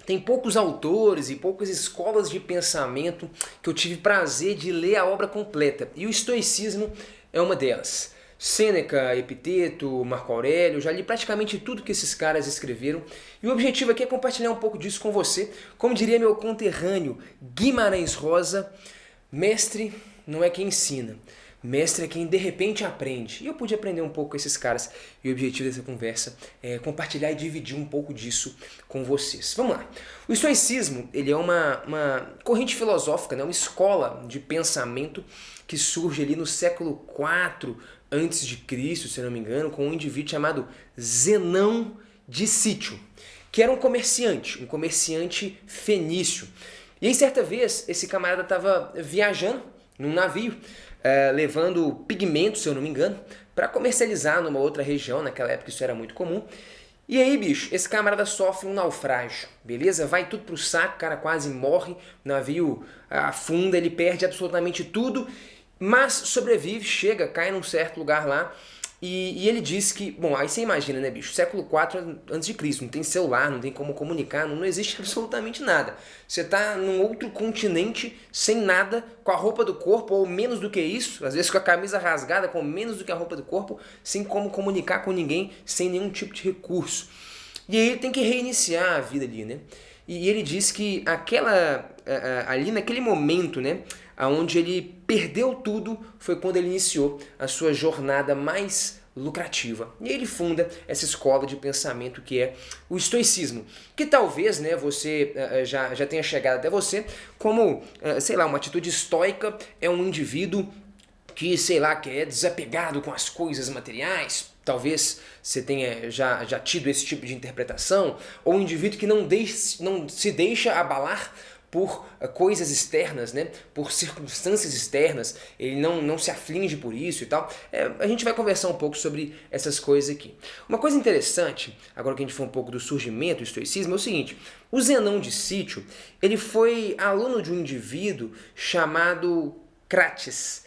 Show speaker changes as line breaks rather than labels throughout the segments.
tem poucos autores e poucas escolas de pensamento que eu tive prazer de ler a obra completa, e o estoicismo é uma delas. Sêneca, Epiteto, Marco Aurélio, já li praticamente tudo que esses caras escreveram, e o objetivo aqui é compartilhar um pouco disso com você. Como diria meu conterrâneo Guimarães Rosa, mestre não é quem ensina, mestre é quem de repente aprende. E eu pude aprender um pouco com esses caras, e o objetivo dessa conversa é compartilhar e dividir um pouco disso com vocês. Vamos lá. O estoicismo, ele é uma corrente filosófica, né? Uma escola de pensamento que surge ali no século IV antes de Cristo, se não me engano, com um indivíduo chamado Zenão de Sítio, que era um comerciante fenício. E aí, certa vez, esse camarada estava viajando num navio, levando pigmentos, se eu não me engano, para comercializar numa outra região. Naquela época isso era muito comum. E aí, bicho, esse camarada sofre um naufrágio, beleza? Vai tudo pro saco, o cara quase morre, o navio afunda, ele perde absolutamente tudo, mas sobrevive, chega, cai num certo lugar lá, e ele diz que, bom, aí você imagina, né, bicho, século IV a.C., não tem celular, não tem como comunicar, não existe absolutamente nada. Você tá num outro continente, sem nada, com a roupa do corpo, ou menos do que isso, às vezes com a camisa rasgada, com menos do que a roupa do corpo, sem como comunicar com ninguém, sem nenhum tipo de recurso. E aí ele tem que reiniciar a vida ali, né? E ele diz que ali naquele momento, né, onde ele perdeu tudo, foi quando ele iniciou a sua jornada mais lucrativa. E ele funda essa escola de pensamento que é o estoicismo, que talvez, né, você já tenha chegado até você como, sei lá, uma atitude estoica é um indivíduo que, sei lá, que é desapegado com as coisas materiais. Talvez você tenha já tido esse tipo de interpretação, ou um indivíduo que não se deixa abalar por coisas externas, né? Por circunstâncias externas, ele não se aflige por isso e tal. A gente vai conversar um pouco sobre essas coisas aqui. Uma coisa interessante, agora que a gente for um pouco do surgimento do estoicismo, é o seguinte: o Zenão de Sítio, ele foi aluno de um indivíduo chamado Crates,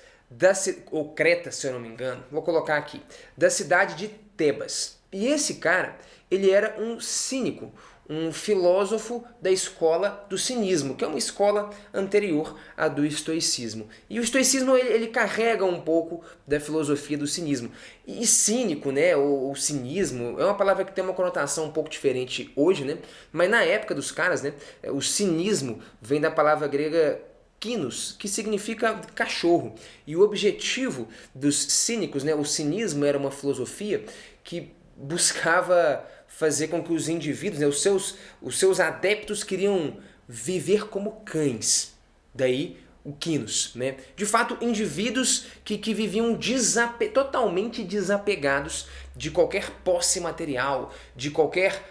ou Creta, se eu não me engano, vou colocar aqui, da cidade de Tebas. E esse cara, ele era um cínico, um filósofo da escola do cinismo, que é uma escola anterior à do estoicismo. E o estoicismo, ele carrega um pouco da filosofia do cinismo. E cínico, né, ou cinismo, é uma palavra que tem uma conotação um pouco diferente hoje, né? Mas na época dos caras, né, o cinismo vem da palavra grega quinos, que significa cachorro. E o objetivo dos cínicos, né, o cinismo era uma filosofia que buscava fazer com que os indivíduos, né, os seus adeptos queriam viver como cães. Daí o quinos, né? De fato, indivíduos que viviam totalmente desapegados de qualquer posse material, de qualquer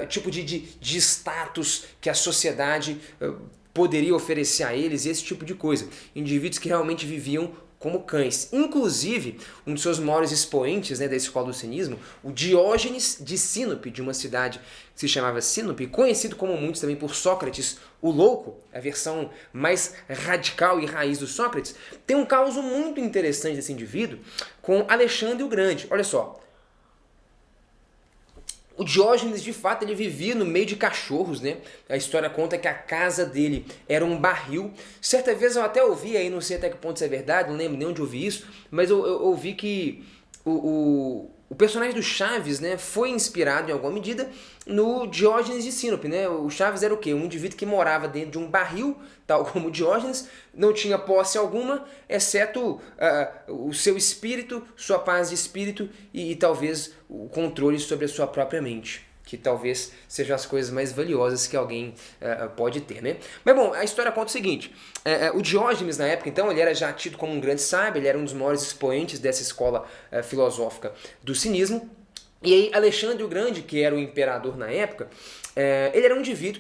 tipo de status que a sociedade poderia oferecer a eles, esse tipo de coisa. Indivíduos que realmente viviam como cães. Inclusive, um dos seus maiores expoentes, né, da escola do cinismo, o Diógenes de Sinope, de uma cidade que se chamava Sinope, conhecido como muitos também por Sócrates, o Louco, a versão mais radical e raiz do Sócrates, tem um caso muito interessante desse indivíduo com Alexandre o Grande. Olha só. O Diógenes, de fato, ele vivia no meio de cachorros, né? A história conta que a casa dele era um barril. Certa vez eu até ouvi, aí não sei até que ponto isso é verdade, não lembro nem onde eu ouvi isso, mas eu ouvi que o personagem do Chaves, né, foi inspirado em alguma medida no Diógenes de Sinope, né? O Chaves era o quê? Um indivíduo que morava dentro de um barril, tal como o Diógenes, não tinha posse alguma, exceto o seu espírito, sua paz de espírito e talvez o controle sobre a sua própria mente, que talvez sejam as coisas mais valiosas que alguém pode ter, né? Mas bom, a história conta o seguinte: o Diógenes na época, então, ele era já tido como um grande sábio, ele era um dos maiores expoentes dessa escola filosófica do cinismo. E aí Alexandre o Grande, que era o imperador na época, ele era um indivíduo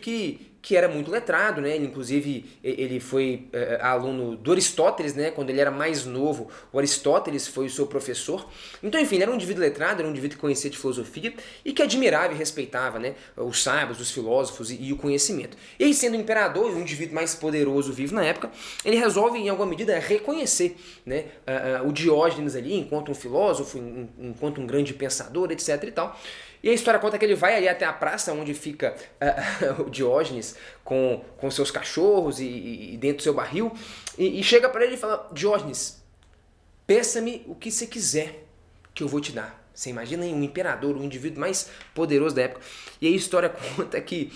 que era muito letrado, né? Inclusive ele foi aluno do Aristóteles, né? Quando ele era mais novo, o Aristóteles foi o seu professor. Então, enfim, ele era um indivíduo letrado, era um indivíduo que conhecia de filosofia e que admirava e respeitava, né, os sábios, os filósofos e o conhecimento. E aí, sendo imperador e um indivíduo mais poderoso vivo na época, ele resolve, em alguma medida, reconhecer, né, o Diógenes ali enquanto um filósofo, enquanto um grande pensador, etc. e tal. E a história conta que ele vai ali até a praça onde fica o Diógenes com seus cachorros e dentro do seu barril, e chega para ele e fala: Diógenes, peça-me o que você quiser que eu vou te dar. Você imagina um imperador, o indivíduo mais poderoso da época. E aí a história conta que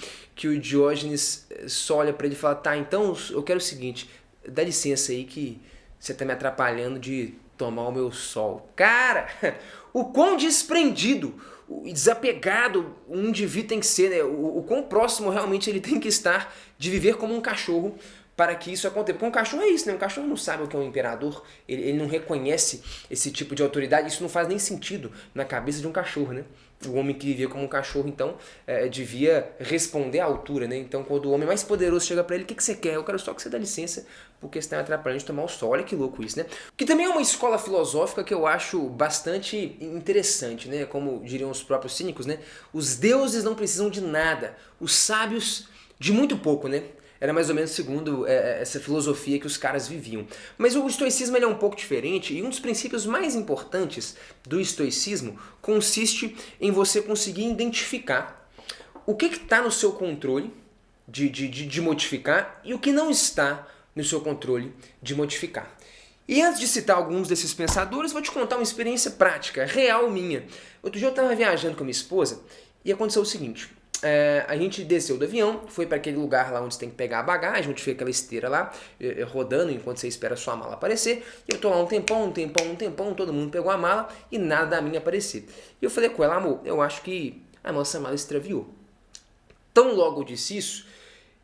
o Diógenes só olha para ele e fala: tá, então eu quero o seguinte, dá licença aí que você tá me atrapalhando de tomar o meu sol. Cara, o quão desprendido e desapegado um indivíduo tem que ser, né? O quão próximo realmente ele tem que estar de viver como um cachorro para que isso aconteça. Porque um cachorro é isso, né? Um cachorro não sabe o que é um imperador, ele não reconhece esse tipo de autoridade, isso não faz nem sentido na cabeça de um cachorro, né? O homem que vivia como um cachorro, então, devia responder à altura, né? Então, quando o homem mais poderoso chega para ele: o que você quer? Eu quero só que você dê licença, porque você está me atrapalhando de tomar o sol. Olha que louco isso, né? Que também é uma escola filosófica que eu acho bastante interessante, né? Como diriam os próprios cínicos, né? Os deuses não precisam de nada, os sábios de muito pouco, né? Era mais ou menos segundo essa filosofia que os caras viviam. Mas o estoicismo ele é um pouco diferente, e um dos princípios mais importantes do estoicismo consiste em você conseguir identificar o que está no seu controle de modificar e o que não está no seu controle de modificar. E antes de citar alguns desses pensadores, vou te contar uma experiência prática, real minha. Outro dia eu estava viajando com a minha esposa e aconteceu o seguinte: a gente desceu do avião, foi para aquele lugar lá onde você tem que pegar a bagagem, onde fica aquela esteira lá, rodando enquanto você espera a sua mala aparecer. E eu tô lá um tempão, todo mundo pegou a mala e nada da minha aparecer. E eu falei com ela: amor, eu acho que a nossa mala extraviou. Tão logo eu disse isso,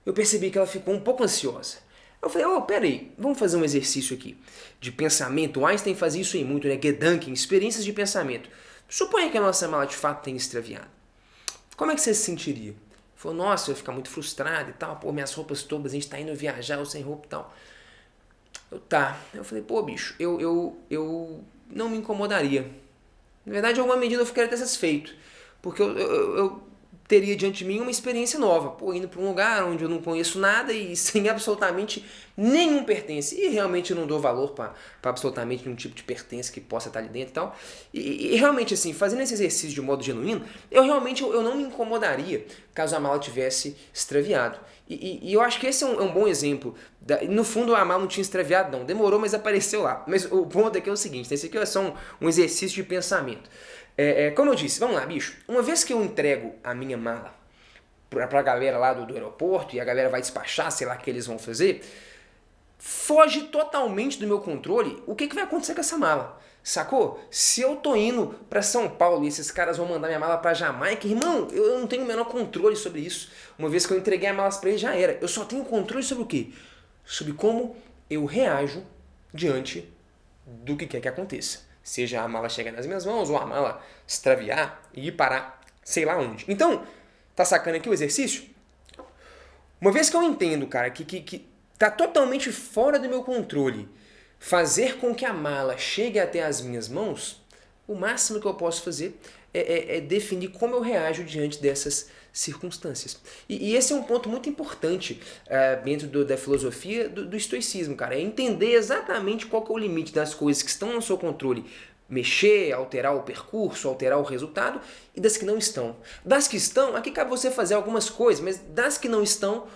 eu percebi que ela ficou um pouco ansiosa. Eu falei: peraí, vamos fazer um exercício aqui de pensamento. O Einstein fazia isso aí muito, né? Gedanken, experiências de pensamento. Suponha que a nossa mala de fato tenha extraviado. Como é que você se sentiria? Ele falou: nossa, eu ia ficar muito frustrado e tal, pô, minhas roupas todas, a gente tá indo viajar, eu sem roupa e tal. Eu falei: pô, bicho, eu não me incomodaria. Na verdade, em alguma medida eu ficaria até satisfeito, porque eu teria diante de mim uma experiência nova, pô, indo para um lugar onde eu não conheço nada e sem absolutamente nenhum pertence. E realmente eu não dou valor para absolutamente nenhum tipo de pertence que possa estar ali dentro e tal. E realmente, assim, fazendo esse exercício de modo genuíno, eu não me incomodaria caso a mala tivesse extraviado. E eu acho que esse é um bom exemplo. No fundo, a mala não tinha extraviado, não. Demorou, mas apareceu lá. Mas o ponto aqui é o seguinte: esse aqui é só um exercício de pensamento. Como eu disse, vamos lá, bicho. Uma vez que eu entrego a minha mala pra galera lá do aeroporto e a galera vai despachar, sei lá o que eles vão fazer, foge totalmente do meu controle o que vai acontecer com essa mala. Sacou? Se eu tô indo pra São Paulo e esses caras vão mandar minha mala pra Jamaica, irmão, eu não tenho o menor controle sobre isso. Uma vez que eu entreguei a mala pra eles, já era. Eu só tenho controle sobre o quê? Sobre como eu reajo diante do que quer que aconteça. Seja a mala chegar nas minhas mãos ou a mala extraviar e ir parar sei lá onde. Então, tá sacando aqui o exercício? Uma vez que eu entendo, cara, que tá totalmente fora do meu controle fazer com que a mala chegue até as minhas mãos, o máximo que eu posso fazer é definir como eu reajo diante dessas circunstâncias. E esse é um ponto muito importante dentro da filosofia do estoicismo, cara. É entender exatamente qual que é o limite das coisas que estão no seu controle, mexer, alterar o percurso, alterar o resultado, e das que não estão. Das que estão, aqui cabe você fazer algumas coisas, mas das que não estão,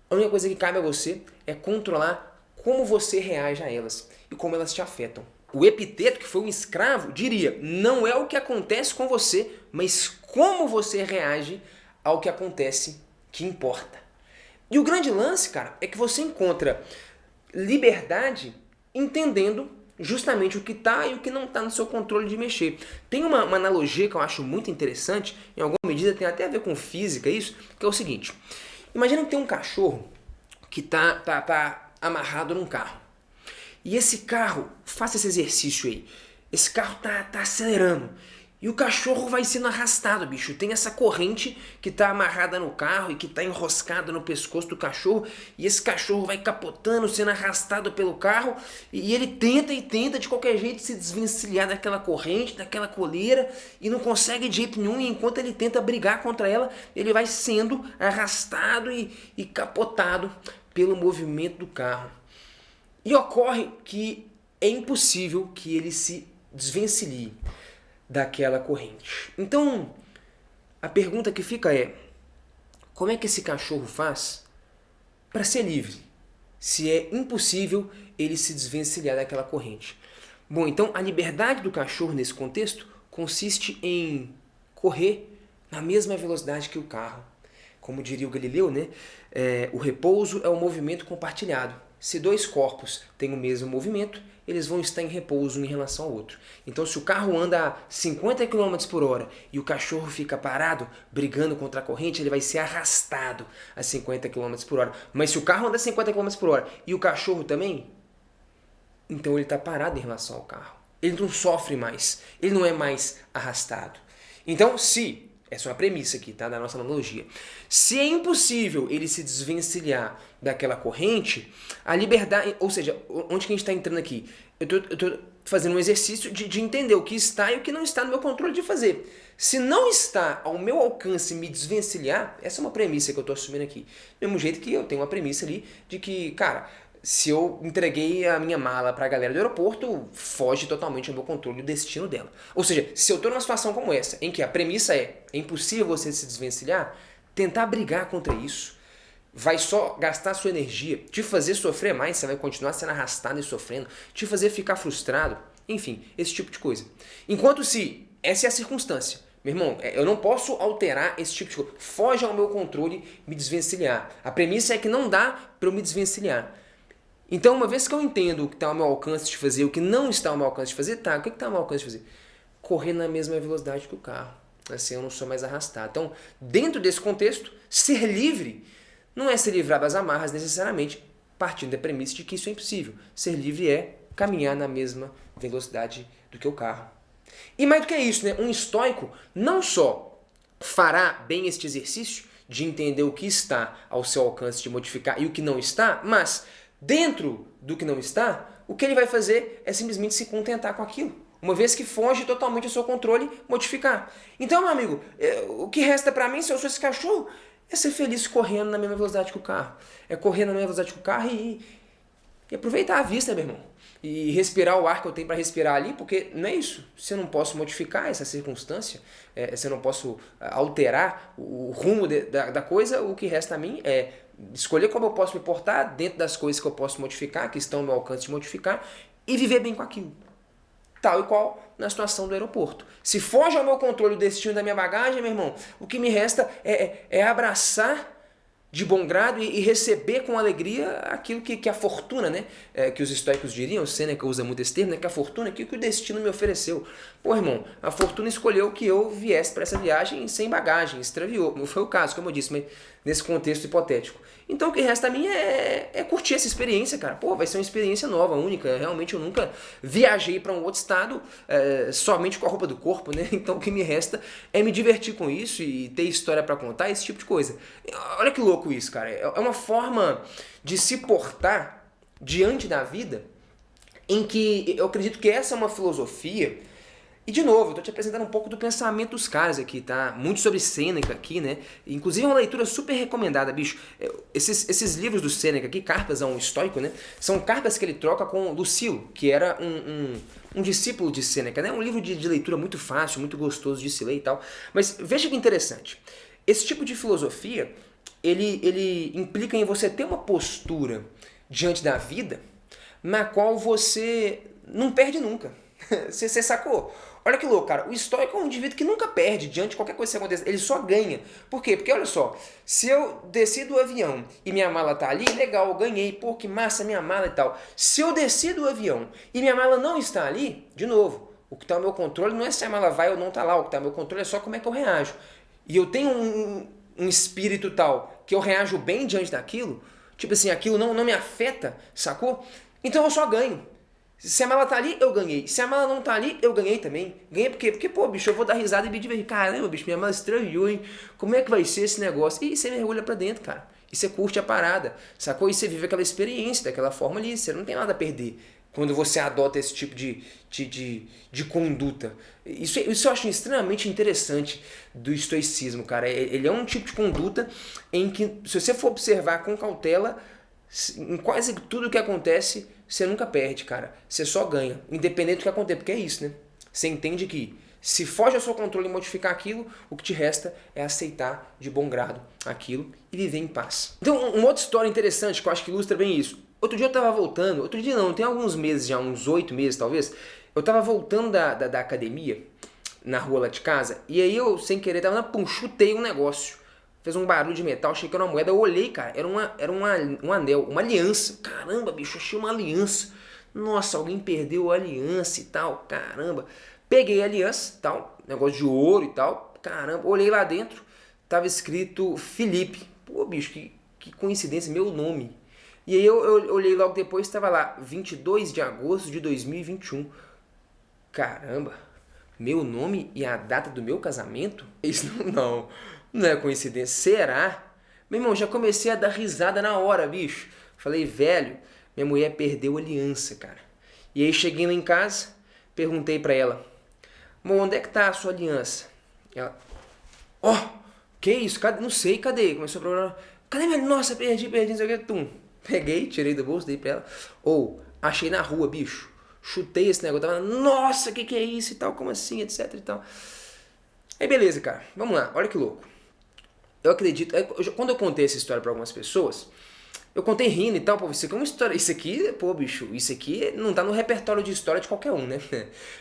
a única coisa que cabe a você é controlar como você reage a elas e como elas te afetam. O Epiteto, que foi um escravo, diria: não é o que acontece com você, mas como você reage ao que acontece que importa. E o grande lance, cara, é que você encontra liberdade entendendo justamente o que está e o que não está no seu controle de mexer. Tem uma analogia que eu acho muito interessante, em alguma medida tem até a ver com física isso, que é o seguinte: imagina que tem um cachorro que tá amarrado num carro. E esse carro, faça esse exercício aí, esse carro tá acelerando. E o cachorro vai sendo arrastado, bicho. Tem essa corrente que tá amarrada no carro e que tá enroscada no pescoço do cachorro. E esse cachorro vai capotando, sendo arrastado pelo carro. E ele tenta de qualquer jeito se desvencilhar daquela corrente, daquela coleira. E não consegue de jeito nenhum. E enquanto ele tenta brigar contra ela, ele vai sendo arrastado e capotado pelo movimento do carro. E ocorre que é impossível que ele se desvencilhe daquela corrente. Então, a pergunta que fica é, como é que esse cachorro faz para ser livre, se é impossível ele se desvencilhar daquela corrente? Bom, então a liberdade do cachorro nesse contexto consiste em correr na mesma velocidade que o carro. Como diria o Galileu, né? O repouso é um movimento compartilhado. Se dois corpos têm o mesmo movimento, eles vão estar em repouso um em relação ao outro. Então, se o carro anda a 50 km por hora e o cachorro fica parado, brigando contra a corrente, ele vai ser arrastado a 50 km por hora. Mas se o carro anda a 50 km por hora e o cachorro também, então ele está parado em relação ao carro. Ele não sofre mais, ele não é mais arrastado. Então, se, essa é uma premissa aqui, tá, da nossa analogia, se é impossível ele se desvencilhar daquela corrente, a liberdade, ou seja, onde que a gente está entrando aqui? Eu tô fazendo um exercício de entender o que está e o que não está no meu controle de fazer. Se não está ao meu alcance me desvencilhar, essa é uma premissa que eu estou assumindo aqui. Do mesmo jeito que eu tenho uma premissa ali de que, cara, se eu entreguei a minha mala para a galera do aeroporto, foge totalmente ao meu controle o destino dela. Ou seja, se eu estou numa situação como essa, em que a premissa é impossível você se desvencilhar, tentar brigar contra isso vai só gastar sua energia, te fazer sofrer mais, você vai continuar sendo arrastado e sofrendo, te fazer ficar frustrado, enfim, esse tipo de coisa. Enquanto se essa é a circunstância, meu irmão, eu não posso alterar esse tipo de coisa, foge ao meu controle me desvencilhar. A premissa é que não dá para eu me desvencilhar. Então, uma vez que eu entendo o que está ao meu alcance de fazer, o que não está ao meu alcance de fazer, tá, o que está ao meu alcance de fazer? Correr na mesma velocidade que o carro. Assim eu não sou mais arrastado. Então, dentro desse contexto, ser livre não é se livrar das amarras necessariamente, partindo da premissa de que isso é impossível. Ser livre é caminhar na mesma velocidade do que o carro. E mais do que isso, né? Um estoico não só fará bem este exercício de entender o que está ao seu alcance de modificar e o que não está, mas dentro do que não está, o que ele vai fazer é simplesmente se contentar com aquilo. Uma vez que foge totalmente ao seu controle, modificar. Então, meu amigo, o que resta para mim, se eu sou esse cachorro, é ser feliz correndo na mesma velocidade que o carro. É correr na mesma velocidade que o carro e aproveitar a vista, meu irmão. E respirar o ar que eu tenho para respirar ali, porque não é isso. Se eu não posso modificar essa circunstância, se eu não posso alterar o rumo da coisa, o que resta a mim é escolher como eu posso me portar dentro das coisas que eu posso modificar, que estão ao meu alcance de modificar, e viver bem com aquilo. Tal e qual na situação do aeroporto. Se foge ao meu controle o destino da minha bagagem, meu irmão, o que me resta é abraçar de bom grado e receber com alegria aquilo que a fortuna, né? Que os estoicos diriam, o Sêneca usa muito esse termo, né? Que a fortuna, aquilo que o destino me ofereceu. Pô, irmão, a fortuna escolheu que eu viesse para essa viagem sem bagagem, extraviou. Não foi o caso, como eu disse, mas nesse contexto hipotético. Então o que resta a mim é curtir essa experiência, cara. Pô, vai ser uma experiência nova, única. Realmente eu nunca viajei para um outro estado somente com a roupa do corpo, né? Então o que me resta é me divertir com isso e ter história para contar, esse tipo de coisa. Olha que louco isso, cara. É uma forma de se portar diante da vida em que eu acredito que essa é uma filosofia. E de novo, eu tô te apresentando um pouco do pensamento dos caras aqui, tá? Muito sobre Sêneca aqui, né? Inclusive é uma leitura super recomendada, bicho. Esses livros do Sêneca aqui, Cartas a um Estoico, né? São cartas que ele troca com Lucilo, que era um discípulo de Sêneca, né? Um livro de leitura muito fácil, muito gostoso de se ler e tal. Mas veja que interessante. Esse tipo de filosofia, ele implica em você ter uma postura diante da vida na qual você não perde nunca. Você sacou? Olha que louco, cara. O estoico é um indivíduo que nunca perde diante de qualquer coisa que aconteça. Ele só ganha. Por quê? Porque olha só, se eu desci do avião e minha mala tá ali, legal, eu ganhei. Pô, que massa minha mala e tal. Se eu desci do avião e minha mala não está ali, de novo, o que tá ao meu controle não é se a mala vai ou não tá lá. O que tá ao meu controle é só como é que eu reajo. E eu tenho um espírito tal que eu reajo bem diante daquilo, tipo assim, aquilo não me afeta, sacou? Então eu só ganho. Se a mala tá ali, eu ganhei. Se a mala não tá ali, eu ganhei também. Ganhei por quê? Porque, pô, bicho, eu vou dar risada e me divertir. Caramba, bicho, minha mala estranhou, hein? Como é que vai ser esse negócio? E você mergulha pra dentro, cara. E você curte a parada, sacou? E você vive aquela experiência daquela forma ali. Você não tem nada a perder quando você adota esse tipo de conduta. Isso eu acho extremamente interessante do estoicismo, cara. Ele é um tipo de conduta em que, se você for observar com cautela, em quase tudo que acontece, você nunca perde, cara. Você só ganha, independente do que aconteça. Porque é isso, né? Você entende que Se foge ao seu controle modificar aquilo, o que te resta é aceitar de bom grado aquilo e viver em paz. Então, uma outra história interessante que eu acho que ilustra bem isso. Outro dia eu tava voltando, outro dia não, tem alguns meses já, uns 8 meses talvez, eu tava voltando da academia, na rua lá de casa, e aí eu, sem querer, chutei um negócio. Fez um barulho de metal, achei que era uma moeda, eu olhei, cara, era um anel, uma aliança. Caramba, bicho, achei uma aliança. Nossa, alguém perdeu a aliança e tal, caramba. Peguei a aliança, tal, negócio de ouro e tal, caramba, olhei lá dentro, tava escrito Felipe. Pô, bicho, que coincidência, meu nome. E aí eu olhei logo depois, estava lá, 22 de agosto de 2021. Caramba, meu nome e a data do meu casamento? Isso não é coincidência. Será? Meu irmão, já comecei a dar risada na hora, bicho. Falei, velho, minha mulher perdeu a aliança, cara. E aí cheguei lá em casa, perguntei pra ela, amor, onde é que tá a sua aliança? Ela, que isso? Cadê? Não sei, cadê? Começou a procurar. Cadê minha? Nossa, perdi, não sei o que. Tum. Peguei, tirei do bolso, dei pra ela. Achei na rua, bicho. Chutei esse negócio. Tava, nossa, que é isso e tal, como assim, etc e tal. Aí beleza, cara. Vamos lá, olha que louco. Eu acredito, quando eu contei essa história pra algumas pessoas, eu contei rindo e tal, pô, isso aqui é uma história, isso aqui, pô, bicho, isso aqui não tá no repertório de história de qualquer um, né?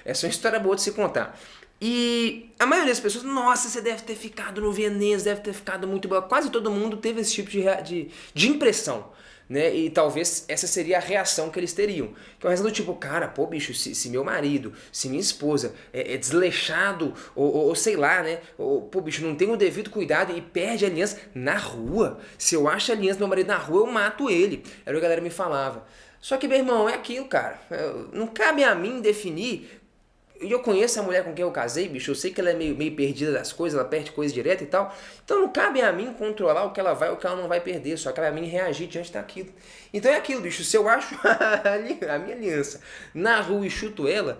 Essa é uma história boa de se contar. E a maioria das pessoas, nossa, você deve ter ficado no Veneza, deve ter ficado muito bom. Quase todo mundo teve esse tipo de impressão, né? E talvez essa seria a reação que eles teriam. Que é uma reação do tipo, cara, pô, bicho, se meu marido, se minha esposa é desleixado, ou sei lá, né? Pô, bicho, não tem o devido cuidado e perde a aliança na rua. Se eu acho a aliança do meu marido na rua, eu mato ele. Era o que a galera me falava. Só que, meu irmão, é aquilo, cara. Não cabe a mim definir. E eu conheço a mulher com quem eu casei, bicho, eu sei que ela é meio perdida das coisas, ela perde coisa direto e tal. Então não cabe a mim controlar o que ela vai ou o que ela não vai perder, só cabe a mim reagir diante daquilo. Então é aquilo, bicho, se eu acho a minha aliança na rua e chuto ela,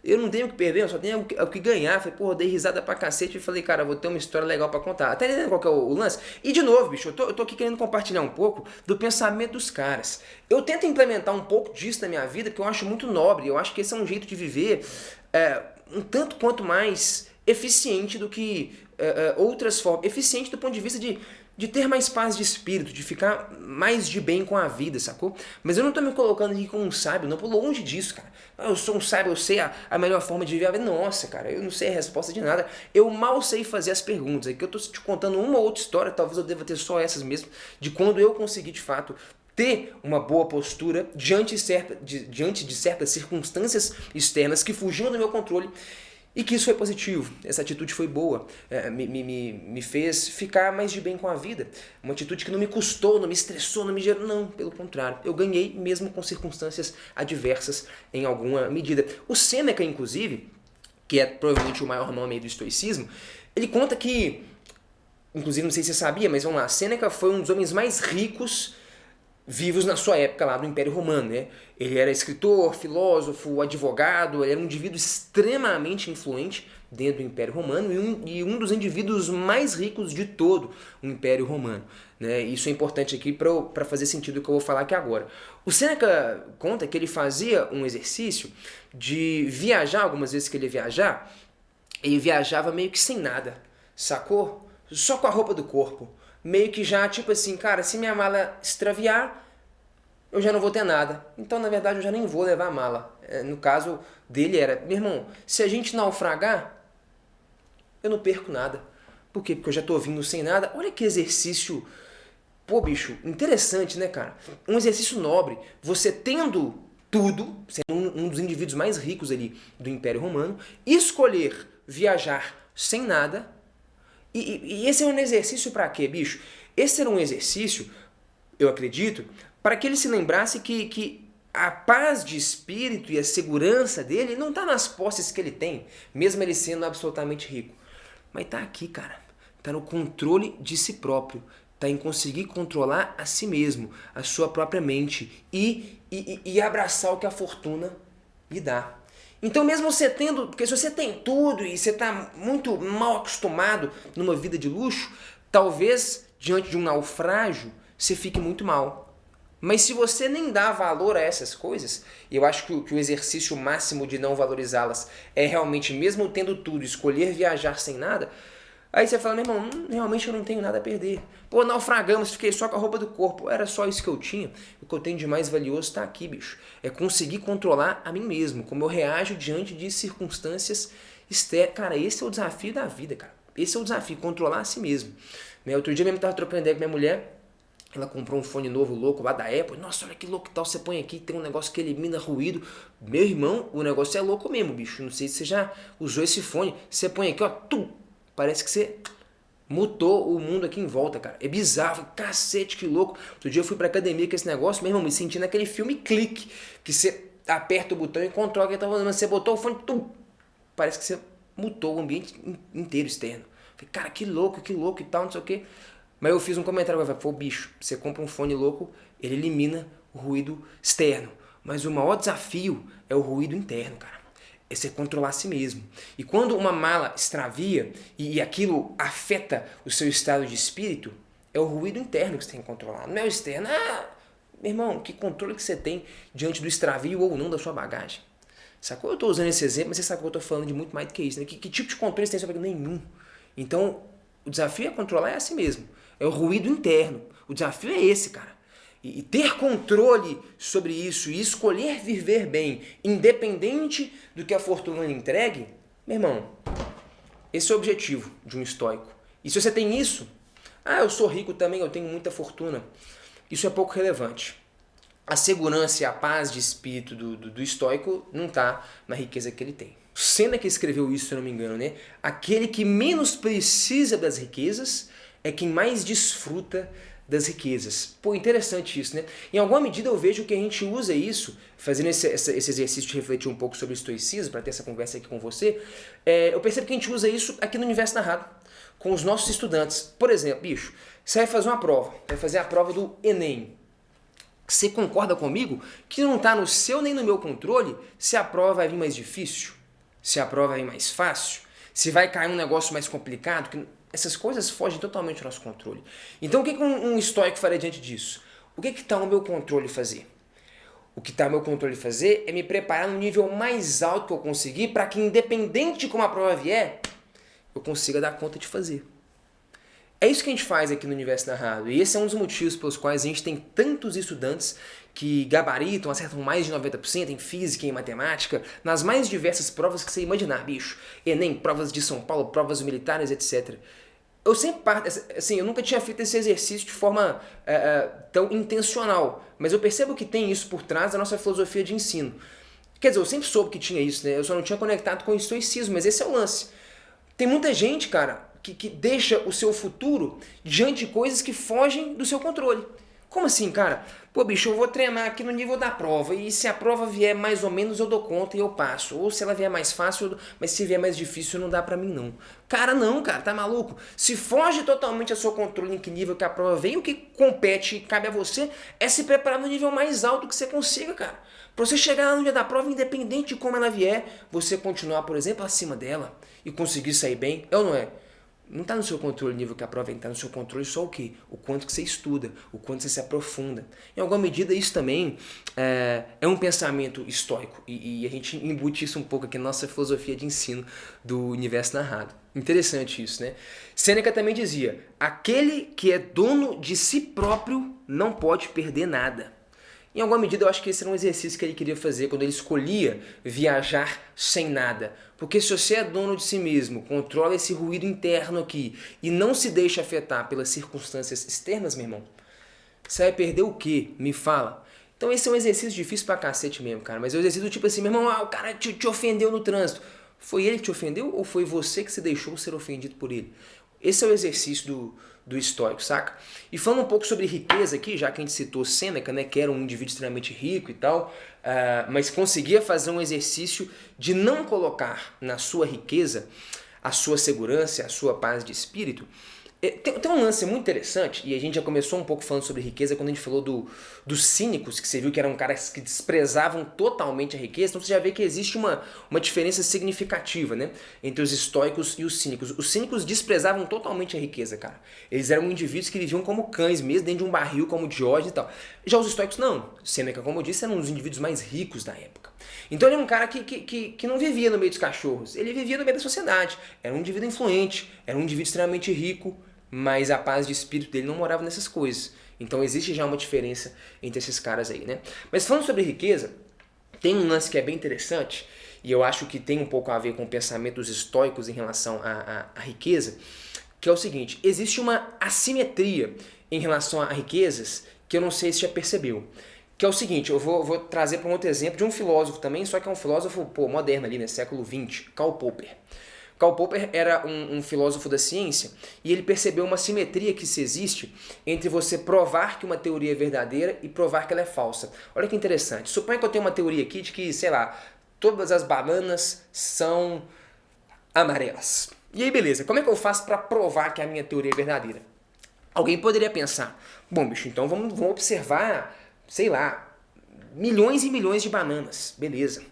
eu não tenho o que perder, eu só tenho o que ganhar. Falei, porra, dei risada pra cacete e falei, cara, vou ter uma história legal pra contar. Tá entendendo qual que é o lance? E de novo, bicho, eu tô aqui querendo compartilhar um pouco do pensamento dos caras. Eu tento implementar um pouco disso na minha vida, porque eu acho muito nobre, eu acho que esse é um jeito de viver um tanto quanto mais eficiente do que outras formas. Eficiente do ponto de vista de ter mais paz de espírito, de ficar mais de bem com a vida, sacou? Mas eu não tô me colocando aqui como um sábio, não, tô longe disso, cara. Eu sou um sábio, eu sei a melhor forma de viver a vida. Nossa, cara, eu não sei a resposta de nada. Eu mal sei fazer as perguntas. Aqui eu tô te contando uma ou outra história, talvez eu deva ter só essas mesmo, de quando eu consegui de fato ter uma boa postura diante de certas circunstâncias externas que fugiam do meu controle e que isso foi positivo, essa atitude foi boa, me fez ficar mais de bem com a vida, uma atitude que não me custou, não me estressou, não me gerou, não, pelo contrário, eu ganhei mesmo com circunstâncias adversas em alguma medida. O Sêneca, inclusive, que é provavelmente o maior nome aí do estoicismo, ele conta que, inclusive não sei se você sabia, mas vamos lá, Sêneca foi um dos homens mais ricos vivos na sua época lá do Império Romano, né? Ele era escritor, filósofo, advogado, ele era um indivíduo extremamente influente dentro do Império Romano e um dos indivíduos mais ricos de todo o Império Romano, né? Isso é importante aqui para fazer sentido o que eu vou falar aqui agora. O Sêneca conta que ele fazia um exercício de viajar, algumas vezes que ele ia viajar, ele viajava meio que sem nada, sacou? Só com a roupa do corpo. Meio que já, tipo assim, cara, se minha mala extraviar, eu já não vou ter nada. Então, na verdade, eu já nem vou levar a mala. No caso dele era, meu irmão, se a gente naufragar, eu não perco nada. Por quê? Porque eu já tô vindo sem nada. Olha que exercício, pô, bicho, interessante, né, cara? Um exercício nobre. Você tendo tudo, sendo um dos indivíduos mais ricos ali do Império Romano, escolher viajar sem nada. E esse é um exercício para quê, bicho? Esse era um exercício, eu acredito, para que ele se lembrasse que a paz de espírito e a segurança dele não está nas posses que ele tem, mesmo ele sendo absolutamente rico. Mas está aqui, cara. Está no controle de si próprio. Está em conseguir controlar a si mesmo, a sua própria mente e abraçar o que a fortuna lhe dá. Então mesmo você tendo, porque se você tem tudo e você está muito mal acostumado numa vida de luxo, talvez diante de um naufrágio você fique muito mal. Mas se você nem dá valor a essas coisas, e eu acho que o exercício máximo de não valorizá-las é realmente, mesmo tendo tudo, escolher viajar sem nada, aí você fala, meu irmão, realmente eu não tenho nada a perder. Pô, naufragamos, fiquei só com a roupa do corpo. Era só isso que eu tinha. O que eu tenho de mais valioso está aqui, bicho. É conseguir controlar a mim mesmo, como eu reajo diante de circunstâncias externas. Cara, esse é o desafio da vida, cara. Esse é o desafio, controlar a si mesmo. Né? Outro dia mesmo eu tava trocando ideia com minha mulher. Ela comprou um fone novo louco lá da Apple. Nossa, olha que louco tal. Você põe aqui, tem um negócio que elimina ruído. Meu irmão, o negócio é louco mesmo, bicho. Não sei se você já usou esse fone. Você põe aqui, ó, tum, parece que você mutou o mundo aqui em volta, cara. É bizarro, cacete, que louco. Outro dia eu fui pra academia com esse negócio, meu irmão, me senti naquele filme Clique, que você aperta o botão e controla o que tá falando. Você botou o fone, tum, parece que você mutou o ambiente inteiro externo. Falei, cara, que louco e tal, não sei o quê. Mas eu fiz um comentário, eu falei, bicho, você compra um fone louco, ele elimina o ruído externo. Mas o maior desafio é o ruído interno, cara. É você controlar a si mesmo. E quando uma mala extravia e aquilo afeta o seu estado de espírito, é o ruído interno que você tem que controlar, não é o externo. Ah, meu irmão, que controle que você tem diante do extravio ou não da sua bagagem? Sacou? Eu estou usando esse exemplo, mas você sabe que eu estou falando de muito mais do que isso. Né? Que tipo de controle você tem sobre nenhum? Então, o desafio é controlar a si mesmo. É o ruído interno. O desafio é esse, cara. E ter controle sobre isso e escolher viver bem, independente do que a fortuna lhe entregue, meu irmão, esse é o objetivo de um estoico. E se você tem isso, eu sou rico também, eu tenho muita fortuna, isso é pouco relevante. A segurança e a paz de espírito do estoico não está na riqueza que ele tem. Sêneca escreveu isso, se eu não me engano, né? Aquele que menos precisa das riquezas é quem mais desfruta das riquezas. Pô, interessante isso, né? Em alguma medida eu vejo que a gente usa isso, fazendo esse exercício de refletir um pouco sobre o estoicismo, para ter essa conversa aqui com você, eu percebo que a gente usa isso aqui no Universo Narrado, com os nossos estudantes. Por exemplo, bicho, você vai fazer uma prova, vai fazer a prova do Enem. Você concorda comigo que não está no seu nem no meu controle se a prova vai vir mais difícil, se a prova vai vir mais fácil, se vai cair um negócio mais complicado, que essas coisas fogem totalmente do nosso controle. Então o que um estoico faria diante disso? O que está no meu controle fazer? O que está no meu controle fazer é me preparar no nível mais alto que eu conseguir para que, independente de como a prova vier, eu consiga dar conta de fazer. É isso que a gente faz aqui no Universo Narrado. E esse é um dos motivos pelos quais a gente tem tantos estudantes que gabaritam, acertam mais de 90% em física e em matemática, nas mais diversas provas que você imaginar, bicho. Enem, provas de São Paulo, provas militares, etc. Eu sempre parto, assim, eu nunca tinha feito esse exercício de forma tão intencional, mas eu percebo que tem isso por trás da nossa filosofia de ensino. Quer dizer, eu sempre soube que tinha isso, né? Eu só não tinha conectado com o estoicismo, mas esse é o lance. Tem muita gente, cara, que deixa o seu futuro diante de coisas que fogem do seu controle. Como assim, cara? Pô, bicho, eu vou treinar aqui no nível da prova e se a prova vier mais ou menos eu dou conta e eu passo. Ou se ela vier mais fácil, mas se vier mais difícil não dá pra mim não. Cara, não, cara, tá maluco? Se foge totalmente ao seu controle em que nível que a prova vem, o que compete e cabe a você é se preparar no nível mais alto que você consiga, cara. Pra você chegar lá no dia da prova, independente de como ela vier, você continuar, por exemplo, acima dela e conseguir sair bem, é ou não é? Não está no seu controle o nível que a prova está no seu controle só o quê? O quanto que você estuda, o quanto você se aprofunda. Em alguma medida isso também é um pensamento estoico e a gente embute isso um pouco aqui na nossa filosofia de ensino do Universo Narrado. Interessante isso, né? Sêneca também dizia, aquele que é dono de si próprio não pode perder nada. Em alguma medida eu acho que esse era um exercício que ele queria fazer quando ele escolhia viajar sem nada. Porque se você é dono de si mesmo, controla esse ruído interno aqui e não se deixa afetar pelas circunstâncias externas, meu irmão, você vai perder o quê? Me fala. Então esse é um exercício difícil pra cacete mesmo, cara. Mas é um exercício do tipo assim, meu irmão, o cara te ofendeu no trânsito. Foi ele que te ofendeu ou foi você que se deixou ser ofendido por ele? Esse é o exercício do estoico, saca? E falando um pouco sobre riqueza aqui, já que a gente citou Sêneca, né, que era um indivíduo extremamente rico e tal, mas conseguia fazer um exercício de não colocar na sua riqueza a sua segurança, a sua paz de espírito, Tem um lance muito interessante, e a gente já começou um pouco falando sobre riqueza quando a gente falou dos cínicos, que você viu que eram caras que desprezavam totalmente a riqueza. Então você já vê que existe uma diferença significativa, né, entre os estoicos e os cínicos. Os cínicos desprezavam totalmente a riqueza, cara. Eles eram indivíduos que viviam como cães mesmo, dentro de um barril, como Diógenes e tal. Já os estoicos não. Sêneca, como eu disse, era um dos indivíduos mais ricos da época. Então ele é um cara que não vivia no meio dos cachorros, ele vivia no meio da sociedade. Era um indivíduo influente, era um indivíduo extremamente rico, mas a paz de espírito dele não morava nessas coisas. Então existe já uma diferença entre esses caras aí, né? Mas falando sobre riqueza, tem um lance que é bem interessante, e eu acho que tem um pouco a ver com pensamentos estoicos em relação à riqueza, que é o seguinte: existe uma assimetria em relação a riquezas que eu não sei se já percebeu. Que é o seguinte, eu vou trazer para um outro exemplo de um filósofo também, só que é um filósofo moderno ali, né, século XX, Karl Popper. Karl Popper era um filósofo da ciência e ele percebeu uma simetria que se existe entre você provar que uma teoria é verdadeira e provar que ela é falsa. Olha que interessante. Suponha que eu tenho uma teoria aqui de que, sei lá, todas as bananas são amarelas. E aí, beleza, como é que eu faço para provar que a minha teoria é verdadeira? Alguém poderia pensar, bom, bicho, então vamos observar, sei lá, milhões e milhões de bananas. Beleza.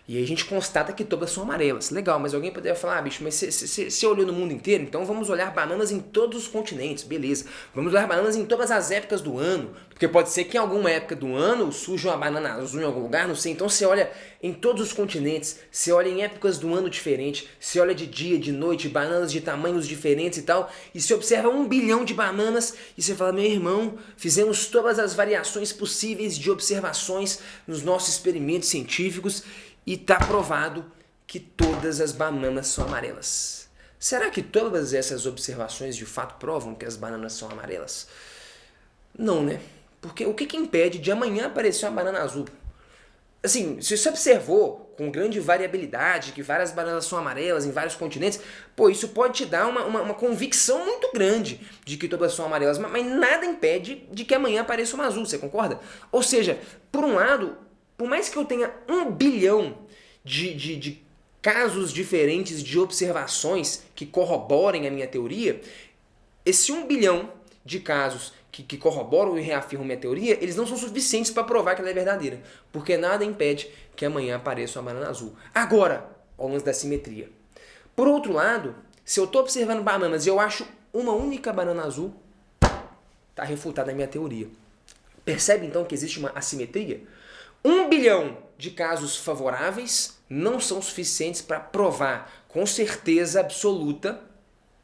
E aí a gente constata que todas são amarelas. Legal, mas alguém poderia falar, bicho, mas você olhou no mundo inteiro? Então vamos olhar bananas em todos os continentes. Beleza. Vamos olhar bananas em todas as épocas do ano. Porque pode ser que em alguma época do ano surja uma banana azul em algum lugar, não sei. Então você olha em todos os continentes, você olha em épocas do ano diferentes, você olha de dia, de noite, bananas de tamanhos diferentes e tal, e você observa 1 bilhão de bananas e você fala, meu irmão, fizemos todas as variações possíveis de observações nos nossos experimentos científicos e está provado que todas as bananas são amarelas. Será que todas essas observações de fato provam que as bananas são amarelas? Não, né? Porque o que impede de amanhã aparecer uma banana azul? Assim, se você observou com grande variabilidade que várias bananas são amarelas em vários continentes, pô, isso pode te dar uma convicção muito grande de que todas são amarelas, mas nada impede de que amanhã apareça uma azul, você concorda? Ou seja, por um lado, por mais que eu tenha 1 bilhão de casos diferentes de observações que corroborem a minha teoria, esse 1 bilhão de casos que corroboram e reafirmam minha teoria, eles não são suficientes para provar que ela é verdadeira, porque nada impede que amanhã apareça uma banana azul. Agora, ao lance da simetria. Por outro lado, se eu estou observando bananas e eu acho uma única banana azul, está refutada a minha teoria. Percebe então que existe uma assimetria? 1 bilhão de casos favoráveis não são suficientes para provar com certeza absoluta,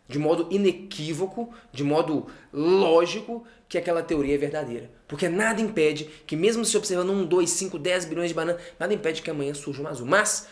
de modo inequívoco, de modo lógico, que aquela teoria é verdadeira. Porque nada impede que, mesmo se observando 1, 2, 5, 10 bilhões de bananas, nada impede que amanhã surja uma azul. Mas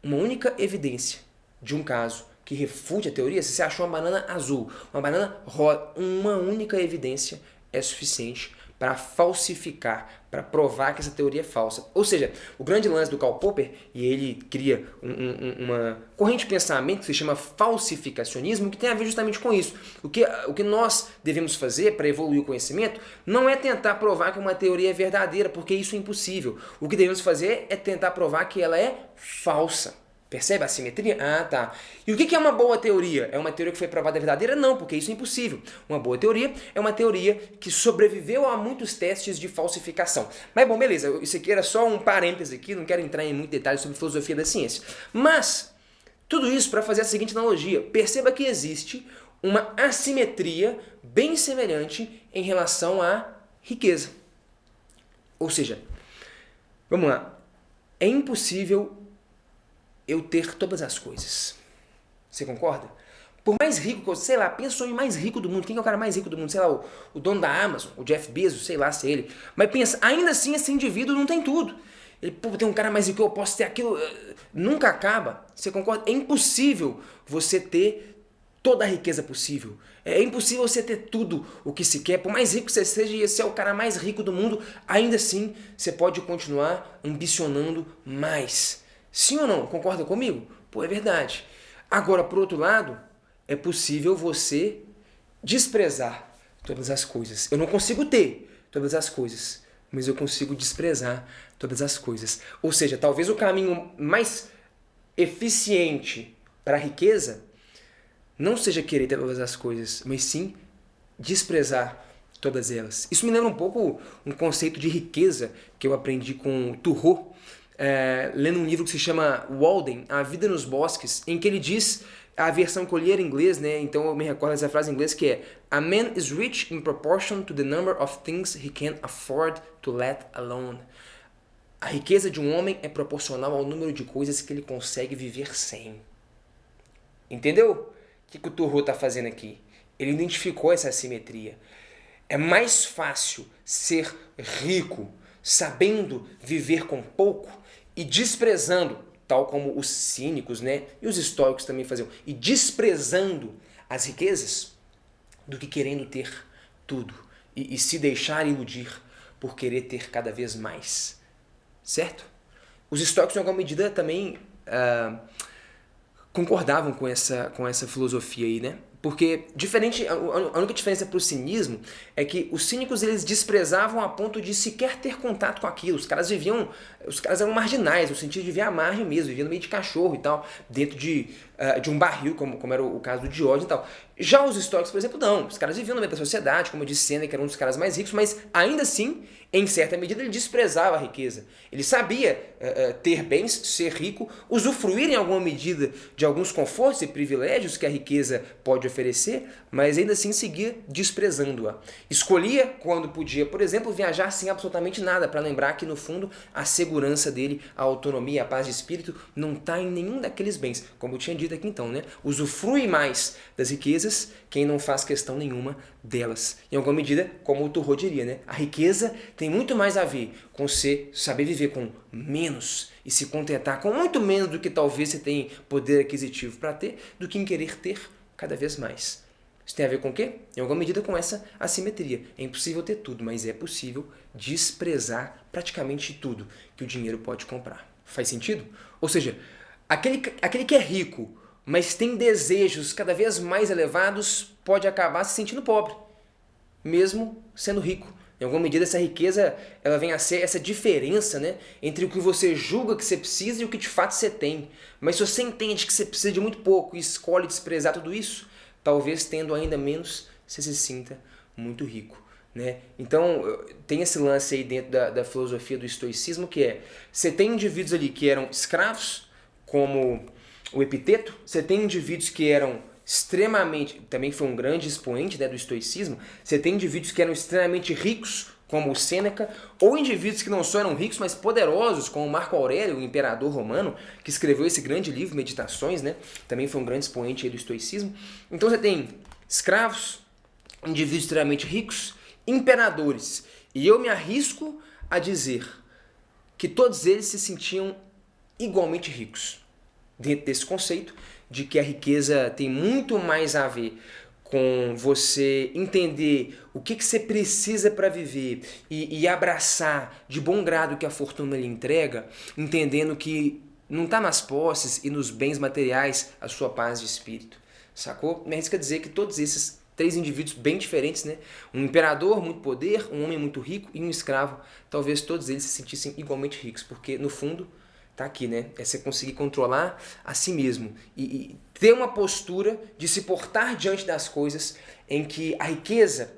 uma única evidência de um caso que refute a teoria, se você achou uma banana azul, uma banana rosa, uma única evidência é suficiente para falsificar, para provar que essa teoria é falsa. Ou seja, o grande lance do Karl Popper, e ele cria uma corrente de pensamento que se chama falsificacionismo, que tem a ver justamente com isso. O que nós devemos fazer para evoluir o conhecimento não é tentar provar que uma teoria é verdadeira, porque isso é impossível. O que devemos fazer é tentar provar que ela é falsa. Percebe a simetria? Ah, tá. E o que é uma boa teoria? É uma teoria que foi provada verdadeira? Não, porque isso é impossível. Uma boa teoria é uma teoria que sobreviveu a muitos testes de falsificação. Mas bom, beleza, isso aqui era só um parêntese aqui, não quero entrar em muito detalhe sobre filosofia da ciência. Mas, tudo isso para fazer a seguinte analogia. Perceba que existe uma assimetria bem semelhante em relação à riqueza. Ou seja, vamos lá, é impossível eu ter todas as coisas. Você concorda? Por mais rico que eu, sei lá, pensa o homem mais rico do mundo. Quem é o cara mais rico do mundo? Sei lá, o dono da Amazon, o Jeff Bezos, sei lá se é ele. Mas pensa, ainda assim esse indivíduo não tem tudo. Ele, pô, tem um cara mais rico, eu posso ter aquilo. Nunca acaba. Você concorda? É impossível você ter toda a riqueza possível. É impossível você ter tudo o que se quer. Por mais rico que você seja e você é o cara mais rico do mundo, ainda assim você pode continuar ambicionando mais. Sim ou não? Concorda comigo? Pô, é verdade. Agora, por outro lado, é possível você desprezar todas as coisas. Eu não consigo ter todas as coisas, mas eu consigo desprezar todas as coisas. Ou seja, talvez o caminho mais eficiente para a riqueza Não seja querer todas as coisas, mas sim desprezar todas elas. Isso me lembra um pouco um conceito de riqueza que eu aprendi com Thoreau, lendo um livro que se chama Walden, A Vida nos Bosques, em que ele diz, a versão que eu li era em inglês, né? Então eu me recordo dessa frase em inglês que é: A man is rich in proportion to the number of things he can afford to let alone. A riqueza de um homem é proporcional ao número de coisas que ele consegue viver sem. Entendeu? O que o Thoreau está fazendo aqui? Ele identificou essa assimetria. É mais fácil ser rico sabendo viver com pouco e desprezando, tal como os cínicos, né? E os estoicos também faziam, e desprezando as riquezas, do que querendo ter tudo e se deixar iludir por querer ter cada vez mais. Certo? Os estoicos, em alguma medida, também concordavam com essa filosofia aí, né? Porque a única diferença para o cinismo é que os cínicos eles desprezavam a ponto de sequer ter contato com aquilo. Os caras eram marginais, no sentido de ver a margem mesmo, viviam no meio de cachorro e tal, dentro de um barril, como era o caso do Diógenes e tal. Já os estoicos, por exemplo, não. Os caras viviam no meio da sociedade, como eu disse, Sêneca era um dos caras mais ricos, mas ainda assim, em certa medida, ele desprezava a riqueza. Ele sabia ter bens, ser rico, usufruir em alguma medida de alguns confortos e privilégios que a riqueza pode oferecer, mas ainda assim seguia desprezando-a. Escolhia, quando podia, por exemplo, viajar sem absolutamente nada, para lembrar que, no fundo, a segurança dele, a autonomia, a paz de espírito, não está em nenhum daqueles bens. Como eu tinha dito aqui então, né? Usufrui mais das riquezas quem não faz questão nenhuma delas. Em alguma medida, como o Thoreau diria, né? A riqueza tem muito mais a ver com você saber viver com menos e se contentar com muito menos do que talvez você tenha poder aquisitivo para ter, do que em querer ter cada vez mais. Isso tem a ver com o quê? Em alguma medida com essa assimetria. É impossível ter tudo, mas é possível desprezar praticamente tudo que o dinheiro pode comprar. Faz sentido? Ou seja, aquele que é rico, mas tem desejos cada vez mais elevados, pode acabar se sentindo pobre, mesmo sendo rico. Em alguma medida, essa riqueza ela vem a ser essa diferença, né, entre o que você julga que você precisa e o que de fato você tem. Mas se você entende que você precisa de muito pouco e escolhe desprezar tudo isso, talvez tendo ainda menos, você se sinta muito rico. Né? Então, tem esse lance aí dentro da filosofia do estoicismo, que é, você tem indivíduos ali que eram escravos, como o Epiteto, você tem indivíduos que eram extremamente, também foi um grande expoente, né, do estoicismo, você tem indivíduos que eram extremamente ricos, como o Sêneca, ou indivíduos que não só eram ricos, mas poderosos, como Marco Aurélio, o imperador romano, que escreveu esse grande livro, Meditações, né? Também foi um grande expoente do estoicismo. Então você tem escravos, indivíduos extremamente ricos, imperadores. E eu me arrisco a dizer que todos eles se sentiam igualmente ricos, dentro desse conceito de que a riqueza tem muito mais a ver com você entender o que você precisa para viver e abraçar de bom grado o que a fortuna lhe entrega, entendendo que não está nas posses e nos bens materiais a sua paz de espírito. Sacou? Me arrisca dizer que todos esses três indivíduos bem diferentes, né? Um imperador, muito poder, um homem muito rico e um escravo, talvez todos eles se sentissem igualmente ricos, porque no fundo tá aqui, né? É você conseguir controlar a si mesmo e ter uma postura de se portar diante das coisas em que a riqueza,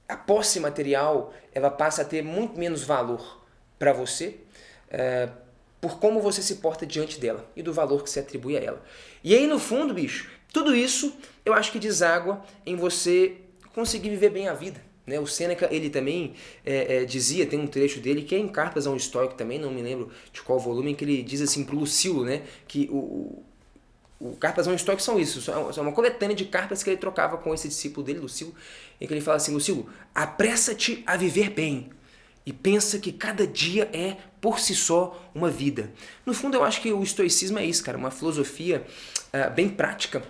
a posse material, ela passa a ter muito menos valor para você por como você se porta diante dela e do valor que você atribui a ela. E aí, no fundo, bicho, tudo isso eu acho que deságua em você conseguir viver bem a vida. Né? O Sêneca, ele também dizia, tem um trecho dele que é em Cartas a um Estoico também, não me lembro de qual volume, que ele diz assim pro Lucilo, né, que o Cartas a um Estoico são isso, é uma coletânea de cartas que ele trocava com esse discípulo dele, Lucilo, em que ele fala assim, Lucilo, apressa-te a viver bem e pensa que cada dia é, por si só, uma vida. No fundo, eu acho que o estoicismo é isso, cara, uma filosofia bem prática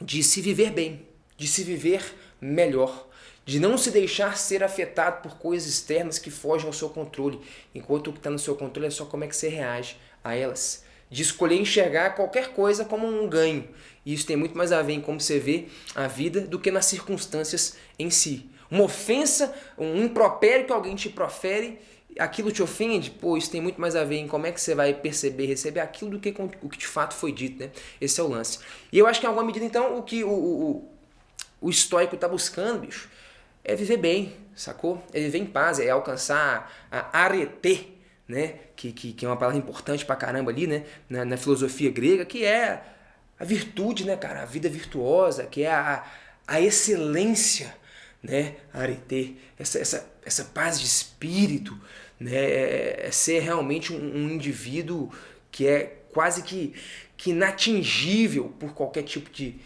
de se viver bem, de se viver melhor, de não se deixar ser afetado por coisas externas que fogem ao seu controle, enquanto o que está no seu controle é só como é que você reage a elas. De escolher enxergar qualquer coisa como um ganho. E isso tem muito mais a ver em como você vê a vida do que nas circunstâncias em si. uma ofensa, um impropério que alguém te profere, aquilo te ofende, pô, isso tem muito mais a ver em como é que você vai perceber, receber aquilo do que com o que de fato foi dito, né? Esse é o lance. E eu acho que em alguma medida, então, o que o estoico tá buscando, bicho, é viver bem, sacou? É viver em paz, é alcançar a arete, né? Que é uma palavra importante pra caramba ali, né? Na filosofia grega, que é a virtude, né, cara? A vida virtuosa, que é a excelência, né? Arete, essa paz de espírito, né? É ser realmente um indivíduo que é quase que inatingível por qualquer tipo de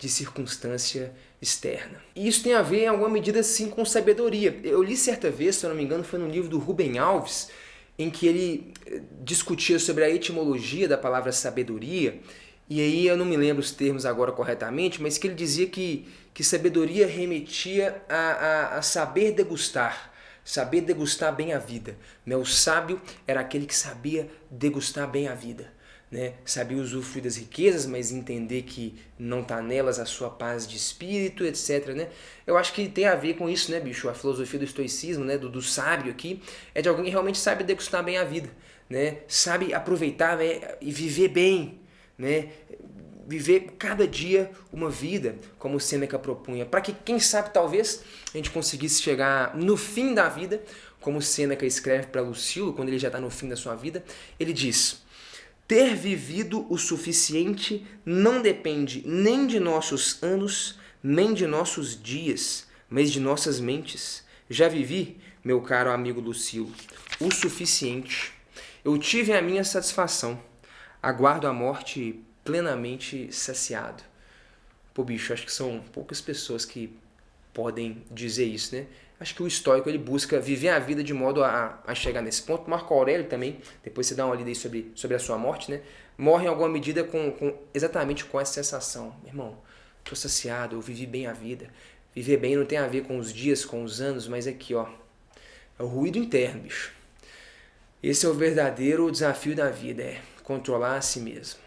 circunstância externa. E isso tem a ver, em alguma medida, sim, com sabedoria. Eu li certa vez, se eu não me engano, foi no livro do Rubem Alves, em que ele discutia sobre a etimologia da palavra sabedoria, e aí eu não me lembro os termos agora corretamente, mas que ele dizia que sabedoria remetia a saber degustar bem a vida. O sábio era aquele que sabia degustar bem a vida. Né? Sabia usufruir das riquezas, mas entender que não está nelas a sua paz de espírito, etc. Né? Eu acho que tem a ver com isso, né, bicho? A filosofia do estoicismo, né, do sábio aqui, é de alguém que realmente sabe degustar bem a vida, né? Sabe aproveitar, né, e viver bem, né? Viver cada dia uma vida, como o Sêneca propunha, para que, quem sabe, talvez a gente conseguisse chegar no fim da vida, como o Sêneca escreve para Lucílio, quando ele já está no fim da sua vida, ele diz: ter vivido o suficiente não depende nem de nossos anos, nem de nossos dias, mas de nossas mentes. Já vivi, meu caro amigo Lucílio, o suficiente. Eu tive a minha satisfação. Aguardo a morte plenamente saciado. Pô, bicho, acho que são poucas pessoas que podem dizer isso, né? Acho que o estoico ele busca viver a vida de modo a chegar nesse ponto. Marco Aurélio também, depois você dá uma lida aí sobre a sua morte, né? Morre em alguma medida exatamente com essa sensação. Meu irmão, tô saciado, eu vivi bem a vida. Viver bem não tem a ver com os dias, com os anos, mas aqui, ó, é o ruído interno, bicho. Esse é o verdadeiro desafio da vida, é controlar a si mesmo.